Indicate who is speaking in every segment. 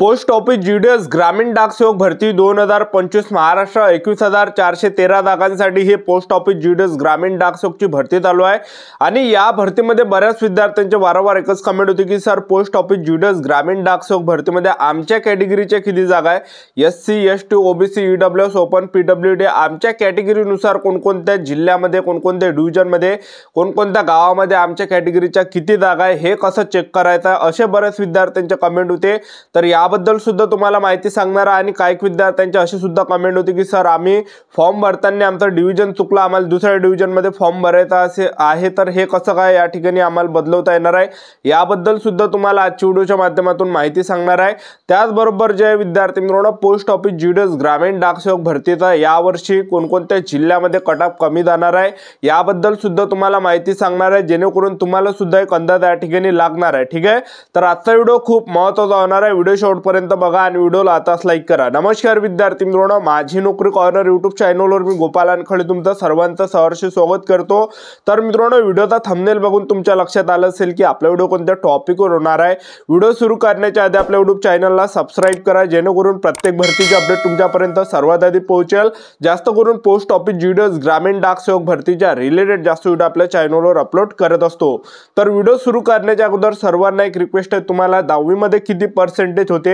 Speaker 1: Post office GDS ग्रामीण डाक सेवक भरती 2025 महाराष्ट्र 21,413 जागांसाठी हे पोस्ट ऑफिस जीडीएस ग्रामीण डाक सेवकची भरती चालू आहे। आणि या भरतीमध्ये बऱ्याच विद्यार्थ्यांचे वारंवार एकच कमेंट होती की सर पोस्ट ऑफिस जीडीएस ग्रामीण डाक सेवक भरतीमध्ये आमच्या कॅटेगरीच्या किती जागा आहे, SC ST OBC EWS open PWD आमच्या कॅटेगरीनुसार कोणकोणत्या जिल्ह्यामध्ये कोणकोणत्या डिव्हिजनमध्ये कोणकोणत्या गावामध्ये आमच्या कॅटेगरीच्या किती जागा आहे हे कसं चेक करायचं असे बरेच विद्यार्थ्यांचे कमेंट होते। तर याबद्दल सुद्धा तुम्हाला माहिती सांगणार आणि काही विद्यार्थ्यांचे अशी सुद्धा कमेंट होती की सर आम्ही फॉर्म भरताना आमचं डिव्हिजन चुकलं, आम्हाला दुसऱ्या डिव्हिजन मध्ये फॉर्म भरायचा आहे, तर हे कसं काय या ठिकाणी आम्हाला बदलवता येणार आहे याबद्दल सुद्धा तुम्हाला आजच्या व्हिडिओच्या माध्यमातून माहिती सांगणार आहे। त्याचबरोबर जे विद्यार्थी मित्रांनो पोस्ट ऑफिस जीडीएस ग्रामीण डाक सेवक भरतीचा यावर्षी कोणकोणत्या जिल्ह्यामध्ये कट ऑफ कमी जाणार आहे याबद्दल सुद्धा तुम्हाला माहिती सांगणार आहे, जेणेकरून तुम्हाला सुद्धा एक अंदाज या ठिकाणी लागणार आहे। ठीक आहे, तर आजचा व्हिडिओ खूप महत्त्वाचा होणार आहे, व्हिडिओ शेवटपर्यंत बघा आणि व्हिडिओला आताच लाईक करा। नमस्कार विद्यार्थी मित्रांनो, माझी नोकरी कॉर्नर यूट्यूब चॅनलवर मी गोपाल अनखळे तुमचं सर्वांचं सहर्ष स्वागत करतो। तर मित्रांनो व्हिडिओचा थंबनेल बघून तुमच्या लक्षात आलं असेल की आपला व्हिडिओ कोणत्या टॉपिकवर होणार आहे। व्हिडिओ सुरू करण्याच्या आधी आपल्या यूट्यूब चॅनलला सबस्क्राइब करा, जेणेकरून प्रत्येक भरतीचे अपडेट तुमच्यापर्यंत सर्वात आधी पोहोचेल। जास्त करून पोस्ट ऑफिस जीडीएस ग्रामीण डाक सेवक भरतीच्या रिलेटेड जास्त व्हिडिओ आपल्या चॅनलवर अपलोड करत असतो। तर व्हिडिओ सुरू करण्याच्या अगोदर सर्वांना एक रिक्वेस्ट आहे, तुम्हाला 10वी मध्ये किती पर्सेंटेज होते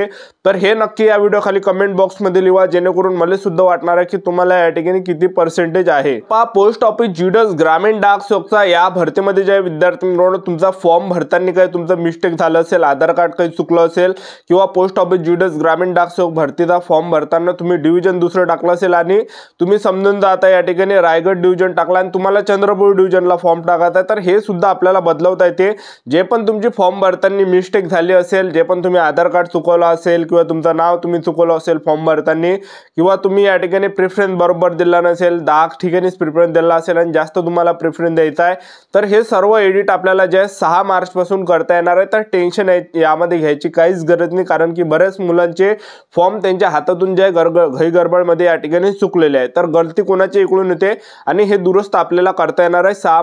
Speaker 1: तर हे नक्की या व्हिडिओ खाली कमेंट बॉक्स मध्ये लिहा, जेणेकरून मला सुद्धा वाटणार आहे की तुम्हाला या ठिकाणी किती पर्सेंटेज आहे। पोस्ट ऑफिस जीडीएस ग्रामीण डाक सेवकचा या भरतीमध्ये जे विद्यार्थी मित्रांनो तुमचा फॉर्म भरताना काही तुमचं मिस्टेक झालं असेल, आधार कार्ड काही चुकलं असेल किंवा पोस्ट ऑफिस जीडीएस ग्रामीण डाक सेवक भरतीचा फॉर्म भरताना तुम्ही डिव्हिजन दुसरं टाकलं असेल आणि तुम्ही समजून जाता या ठिकाणी रायगड डिव्हिजन टाकला आणि तुम्हाला चंद्रपूर डिव्हिजनला फॉर्म टाकायचा आहे, तर हे सुद्धा आपल्याला बदलवता येते। जे पण तुमची फॉर्म भरताना मिस्टेक झाली असेल, जे पण तुम्ही आधार कार्ड चुकवलं असेल किंवा तुमचं नाव तुम्ही चुकवलं असेल फॉर्म भरताना किंवा तुम्ही या ठिकाणी प्रेफरन्स बरोबर दिला नसेल, 10 ठिकाणीच प्रेफरन्स दिला असेल आणि जास्त तुम्हाला प्रेफरन्स द्यायचा आहे, तर हे सर्व एडिट आपल्याला जे 6 मार्च पासून करता येणार आहे। तर टेन्शन यामध्ये घ्यायची काहीच गरज नाही, कारण की बरेच मुलांचे फॉर्म त्यांच्या हातातून जे घाई गडबडमध्ये या ठिकाणी चुकलेले आहे, तर गलती कोणाची इकडून होते आणि हे दुरुस्त आपल्याला करता येणार आहे 6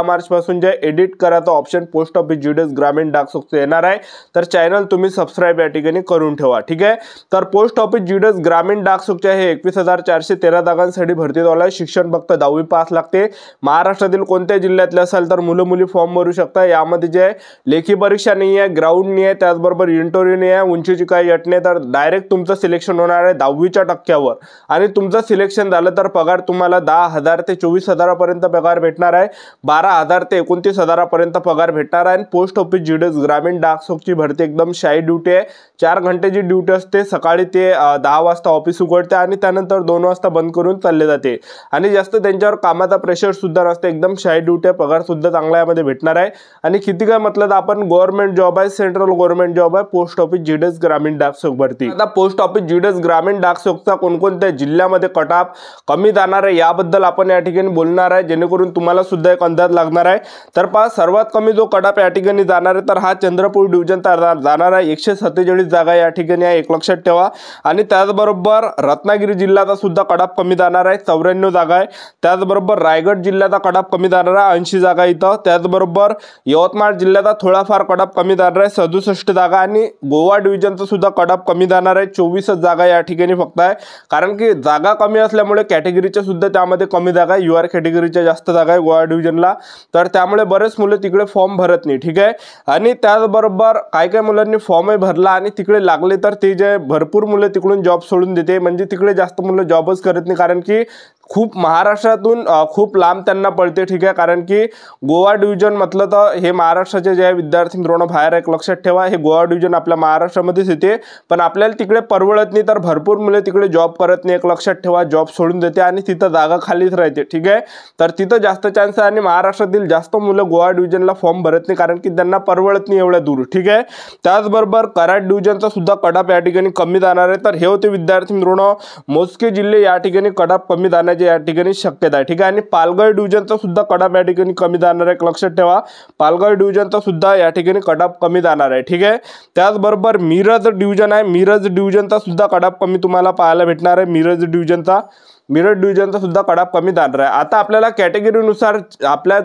Speaker 1: मार्च पासून जे एडिट करायचं ऑप्शन पोस्ट ऑफिस जीडीएस ग्रामीण डाक सेवक येणार आहे। तर चॅनल तुम्ही सबस्क्राइब या ठिकाणी करून ठेवा। ठीक आहे, तर पोस्ट ऑफिस जीडीएस ग्रामीण डाक सेवकच्या हे 21,413 जागांसाठी भरती चालू आहे। शिक्षण फक्त 10वी पास लागते। महाराष्ट्रातील कोणत्या जिल्ह्यातले असेल तर मुलं मुली फॉर्म भरू शकता। यामध्ये जे लेखी परीक्षा नाही आहे, ग्राउंड नाही आहे, त्याचबरोबर इंटरव्ह्यू नाही आहे, उंचीची काही अट नाही, तर डायरेक्ट तुमचं सिलेक्शन होणार आहे 10वीच्या टक्क्यावर आणि तुमचं सिलेक्शन झालं तर पगार तुम्हाला 10,000 ते 24,000 पर्यंत पगार भेटणार आहे, 12,000 ते 29,000 पर्यंत पगार भेटणार आहे। पोस्ट ऑफिस जीडीएस ग्रामीण डाक सेवकची भरती एकदम शाई ड्युटी आहे, 4 घंटेची ड्युटी असते। सकाळी ते 10 वाजता ऑफिस उघडते आणि त्यानंतर 2 वाजता बंद करून चालले जाते आणि जास्त त्यांच्यावर कामाचा प्रेशर सुद्धा नसते, एकदम शाई ड्युटी, पगार सुद्धा चांगला यामध्ये भेटणार आहे। आणि किती काय म्हटलं तर आपण गव्हर्नमेंट जॉब आहे, सेंट्रल गव्हर्नमेंट जॉब आहे पोस्ट ऑफिस जीडीएस ग्रामीण डाक सेवक भरती। आता पोस्ट ऑफिस जीडीएस ग्रामीण डाक सेवकचा कोणकोणत्या जिल्ह्यामध्ये कट ऑफ कमी जाणार आहे याबद्दल आपण या ठिकाणी बोलणार आहे, जेणेकरून तुम्हाला सुद्धा एक अंदाज लागणार आहे। तर पहा सर्वात कमी जो कट ऑफ या ठिकाणी जाणार आहे तर हा चंद्रपूर डिव्हिजन जाणार आहे, 147 जागा या ठिकाणी आहे, एक लक्षात ठेवा। आणि त्याचबरोबर रत्नागिरी जिल्ह्याचा सुद्धा कट ऑफ कमी जाणार आहे, 94 जागा आहे। त्याचबरोबर रायगड जिल्ह्याचा कट ऑफ कमी जाणार आहे, 80 जागा इथं। त्याचबरोबर यवतमाळ जिल्ह्याचा थोडाफार कट ऑफ कमी जाणार आहे, 67 जागा। आणि गोवा डिव्हिजनचा सुद्धा कट ऑफ कमी जाणार आहे, 24 जागा या ठिकाणी फक्त आहे, कारण की जागा कमी असल्यामुळे कॅटेगरीच्या सुद्धा त्यामध्ये कमी जागा आहे, यूआर कॅटेगरीच्या जास्त जागा आहे गोवा डिव्हिजनला, तर त्यामुळे बरेच मुलं तिकडे फॉर्म भरत नाही। ठीक आहे, आणि त्याचबरोबर काही मुलांनी फॉर्मही भरला आणि तिकडे लागले तर ते जे भरपूर मुलं तिकडून जॉब सोडून देते, म्हणजे तिकडे जास्त मुलं जॉबच करत नाही, कारण की खूप महाराष्ट्रातून खूप लांब त्यांना पडते। ठीक आहे, कारण की गोवा डिव्हिजन म्हटलं तर हे महाराष्ट्राचे जे विद्यार्थी मित्रांनो बाहेर एक लक्षात ठेवा, हे गोवा डिव्हिजन आपल्या महाराष्ट्रामध्येच येते, पण आपल्याला तिकडे परवडत नाही, तर भरपूर मुले तिकडे जॉब करत नाही, एक लक्षात ठेवा, जॉब सोडून देते आणि तिथं जागा खालीच राहते। ठीक आहे, तर तिथं जास्त चान्स आहे आणि महाराष्ट्रातील जास्त मुलं गोवा डिव्हिजनला फॉर्म भरत नाही, कारण की त्यांना परवडत नाही एवढ्या दूर। ठीक आहे, त्याचबरोबर कराड डिव्हिजनचा सुद्धा कट ऑफ या ठिकाणी कमी जाणार आहे। तर हे होते विद्यार्थी मित्रांनो मोजके जिल्हे या ठिकाणी कट ऑफ कमी जाण्याची या ठिकाणी शक्यता आहे। ठीक आहे, आणि पालघर डिव्हिजनचा सुद्धा कट ऑफ या ठिकाणी कमी जाणार आहे, लक्षात ठेवा, पालघर डिव्हिजनचा सुद्धा या ठिकाणी कट ऑफ कमी जाणार आहे। ठीक आहे, त्याचबरोबर मिरज डिव्हिजन आहे, मिरज डिव्हिजनचा सुद्धा कट ऑफ कमी तुम्हाला पाहायला भेटणार आहे, मिरज डिव्हिजनचा मिरज डिव्हिजनचा सुद्धा कडाप कमी जाणार आहे. आता आपल्याला कॅटेगरीनुसार आपल्या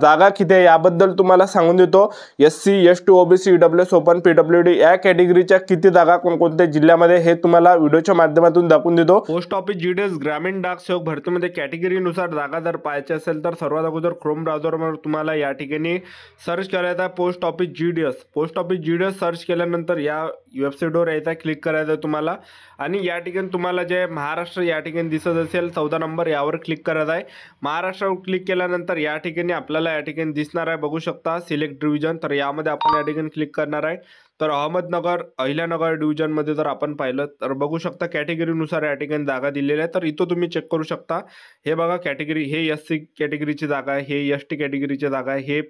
Speaker 1: जागा किती आहे याबद्दल तुम्हाला सांगून देतो. SC, ST, OBC, EWS, open, PWD या कॅटेगरीच्या किती जागा कोणकोणत्या जिल्ह्यामध्ये हे तुम्हाला व्हिडिओच्या माध्यमातून दाखवून देतो. पोस्ट ऑफिस GDS ग्रामीण डाक सेवक भरतीमध्ये कॅटेगरीनुसार जागा जर पाहायची असेल तर सर्वात अगोदर क्रोम ब्राउझरवर तुम्हाला या ठिकाणी सर्च करायचा आहे post office GDS. Post office GDS search केल्यानंतर या वेबसाईटवर यायचा, क्लिक करायचं आहे तुम्हाला आणि या ठिकाणी तुम्हाला जे महाराष्ट्र या ठिकाणी दिसत असेल 14 नंबर यावर क्लिक करायचं आहे. महाराष्ट्रावर क्लिक केल्यानंतर या ठिकाणी आपल्याला या ठिकाणी दिसणार आहे, बघू शकता सिलेक्ट डिव्हिजन. तर यामध्ये आपण या ठिकाणी क्लिक करणार आहे. तर अहमदनगर अहिल्यानगर डिव्हिजनमध्ये जर आपण पाहिलं तर बघू शकता कॅटेगरीनुसार या ठिकाणी जागा दिलेल्या आहेत. तर इथं तुम्ही चेक करू शकता. हे बघा कॅटेगरी, हे SC कॅटेगरीची जागा आहे, हे ST कॅटेगरीची जागा आहे, हे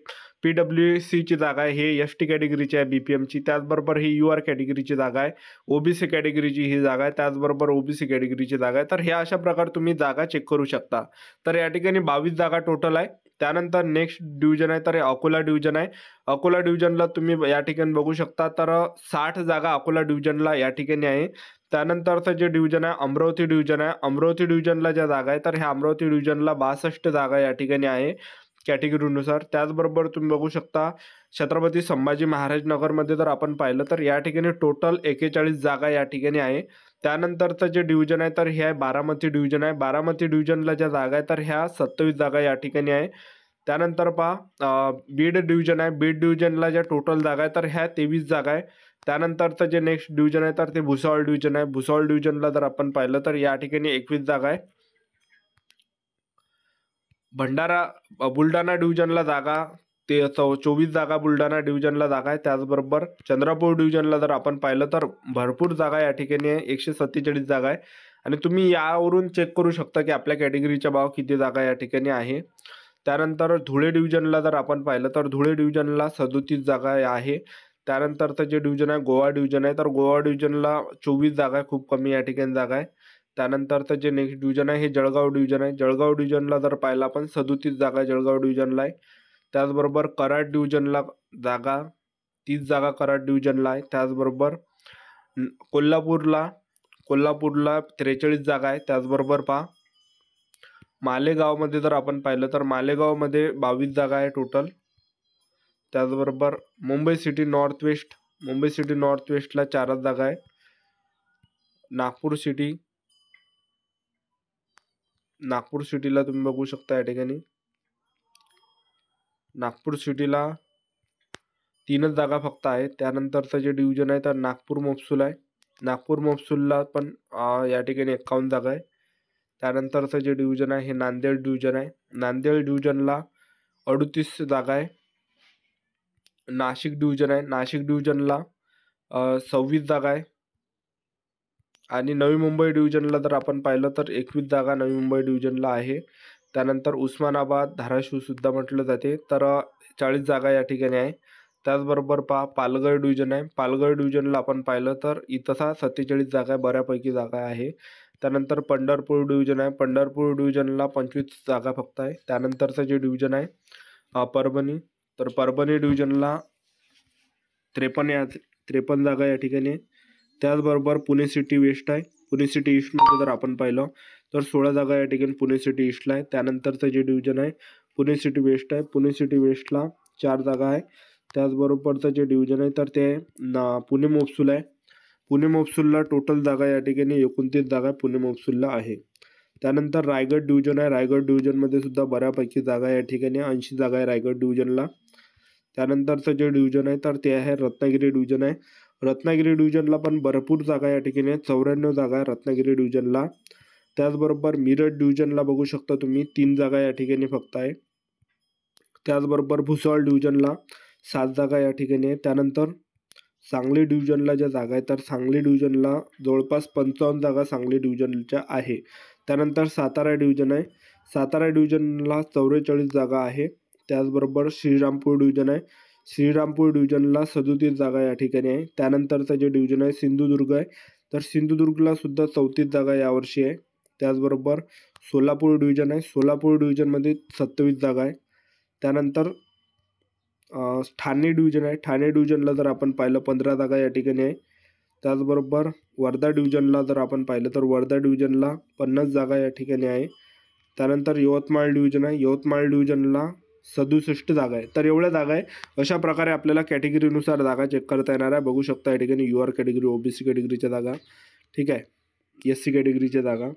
Speaker 1: PWCची जागा आहे, हे ST कॅटेगरीची आहे BPMची, त्याचबरोबर ही UR कॅटेगरीची जागा आहे, OBC कॅटेगरीची ही जागा आहे, त्याचबरोबर OBC कॅटेगरीची जागा आहे. तर हे अशा प्रकारे तुम्ही जागा चेक करू शकता. तर या ठिकाणी 22 जागा टोटल आहे. त्यानंतर नेक्स्ट डिव्हिजन आहे तर हे अकोला डिव्हिजन आहे. अकोला डिव्हिजनला तुम्ही या ठिकाणी बघू शकता तर 60 जागा अकोला डिव्हिजनला या ठिकाणी आहे. त्यानंतरचं जे डिव्हिजन आहे अमरावती डिव्हिजन आहे. अमरावती डिव्हिजनला ज्या जागा आहे तर ह्या अमरावती डिव्हिजनला 62 जागा या ठिकाणी आहे कॅटेगरीनुसार. त्याचबरोबर तुम्ही बघू शकता छत्रपती संभाजी महाराज नगरमध्ये जर आपण पाहिलं तर या ठिकाणी टोटल 41 जागा या ठिकाणी आहे. त्यानंतरचं जे डिव्हिजन आहे तर हे आहे बारामती डिव्हिजन आहे. बारामती डिव्हिजनला ज्या जागा आहे तर ह्या 27 जागा या ठिकाणी आहे. त्यानंतर पहा बीड डिव्हिजन आहे. बीड डिव्हिजनला ज्या टोटल जागा आहे तर ह्या 23 जागा आहे. त्यानंतरचं जे नेक्स्ट डिव्हिजन आहे तर ते भुसावळ डिव्हिजन आहे. भुसावळ डिव्हिजनला जर आपण पाहिलं तर या ठिकाणी 21 जागा आहे. बुलढाणा डिव्हिजनला जागा ते 24 जागा बुलढाणा डिव्हिजनला जागा आहे. त्याचबरोबर चंद्रपूर डिव्हिजनला जर आपण पाहिलं तर भरपूर जागा या ठिकाणी आहे, 147 जागा आहे. आणि तुम्ही यावरून चेक करू शकता की आपल्या कॅटेगरीच्या भाव किती जागा या ठिकाणी आहे. त्यानंतर धुळे डिव्हिजनला जर आपण पाहिलं तर धुळे डिव्हिजनला 37 जागा आहे. त्यानंतरचं जे डिव्हिजन आहे गोवा डिव्हिजन आहे तर गोवा डिव्हिजनला 24 जागा आहे, खूप कमी या ठिकाणी जागा आहे. त्यानंतरचं जे नेक्स्ट डिव्हिजन आहे हे जळगाव डिव्हिजन आहे. जळगाव डिव्हिजनला जर पाहिलं आपण 37 जागा जळगाव डिव्हिजनला आहे. त्याचबरोबर कराड डिव्हिजनला जागा 30 जागा कराड डिव्हिजनला आहे. त्याचबरोबर कोल्हापूरला 43 जागा आहे. त्याचबरोबर पहा मालेगावमध्ये जर आपण पाहिलं तर मालेगावमध्ये 22 जागा आहे टोटल. त्याचबरोबर मुंबई सिटी नॉर्थ वेस्टला 4 जागा आहे. नागपूर सिटीला तुम्ही बघू शकता या ठिकाणी नागपूर सिटीला 3 जागा फक्त आहे. त्यानंतरचं जे डिव्हिजन आहे तर नागपूर महसूल आहे. नागपूर महसूलला पण या ठिकाणी 51 जागा आहे. त्यानंतरचं जे डिव्हिजन आहे हे नांदेड डिव्हिजन आहे. नांदेड डिव्हिजनला 38 जागा आहे. नाशिक डिव्हिजनला 26 जागा आहे. आणि नवी मुंबई डिव्हिजनला जर आपण पाहिलं तर 21 जागा नवी मुंबई डिव्हिजनला आहे. त्यानंतर उस्मानाबाद धाराशिव सुद्धा म्हटलं जाते तर 40 जागा या ठिकाणी आहे. त्याचबरोबर पालघर डिव्हिजन आहे. पालघर डिव्हिजनला आपण पाहिलं तर इथं 47 जागा बऱ्यापैकी जागा आहे. त्यानंतर पंढरपूर डिव्हिजन आहे. पंढरपूर डिव्हिजनला 25 जागा फक्त आहे. त्यानंतरचं जे डिव्हिजन आहे परभणी, तर परभणी डिव्हिजनला 53 जागा या ठिकाणी आहे. त्याचबरोबर पुणे सिटी वेस्ट आहे. पुणे सिटी ईस्टमध्ये जर आपण पाहिलं तर 16 जागा या ठिकाणी पुणे सिटी ईस्टला आहे. त्यानंतरचं जे डिव्हिजन आहे पुणे सिटी वेस्ट आहे. पुणे सिटी वेस्टला 4 जागा आहे. त्याचबरोबरचं जे डिव्हिजन आहे तर ते पुणे महसूल आहे. पुणे महसूलला टोटल जागा या ठिकाणी 29 जागा पुणे महसूलला आहे. त्यानंतर रायगड डिव्हिजन आहे. रायगड डिव्हिजनमध्ये सुद्धा बऱ्यापैकी जागा या ठिकाणी 80 जागा आहे रायगड डिव्हिजनला. त्यानंतरचं जे डिव्हिजन आहे तर ते आहे रत्नागिरी डिव्हिजन आहे. रत्नागिरी डिव्हिजनला पण भरपूर जागा या ठिकाणी आहेत. 94 जागा आहे रत्नागिरी डिव्हिजनला. त्याचबरोबर मिरज डिव्हिजनला बघू शकता तुम्ही 3 जागा या ठिकाणी फक्त आहे. त्याचबरोबर भुसावळ डिव्हिजनला 7 जागा या ठिकाणी आहे. त्यानंतर सांगली डिव्हिजनला ज्या जागा आहेत तर सांगली डिव्हिजनला जवळपास 55 जागा सांगली डिव्हिजनच्या आहे. त्यानंतर सातारा डिव्हिजन आहे. सातारा डिव्हिजनला 44 जागा आहे. त्याचबरोबर श्रीरामपूर डिव्हिजन आहे. श्रीरामपूर डिव्हिजनला 37 जागा या ठिकाणी आहे. त्यानंतरचं जे डिव्हिजन आहे सिंधुदुर्ग आहे. तर सिंधुदुर्गला सुद्धा 34 जागा यावर्षी आहे. त्याचबरोबर सोलापूर डिव्हिजन आहे. सोलापूर डिव्हिजनमध्ये 27 जागा आहे. त्यानंतर ठाणे डिव्हिजन आहे. ठाणे डिव्हिजनला जर आपण पाहिलं 15 जागा या ठिकाणी आहे. त्याचबरोबर वर्धा डिव्हिजनला जर आपण पाहिलं तर वर्धा डिव्हिजनला 50 जागा या ठिकाणी आहे. त्यानंतर यवतमाळ डिव्हिजन आहे, यवतमाळ डिव्हिजनला 67 जागा आहे. तर एवढ्या जागा आहे. अशा प्रकारे आपल्याला कॅटेगरीनुसार जागा चेक करता येणार आहे. बघू शकता या ठिकाणी UR कॅटेगरी, OBC कॅटेगरीच्या जागा, ठीक आहे, SC कॅटेगरीच्या जागा.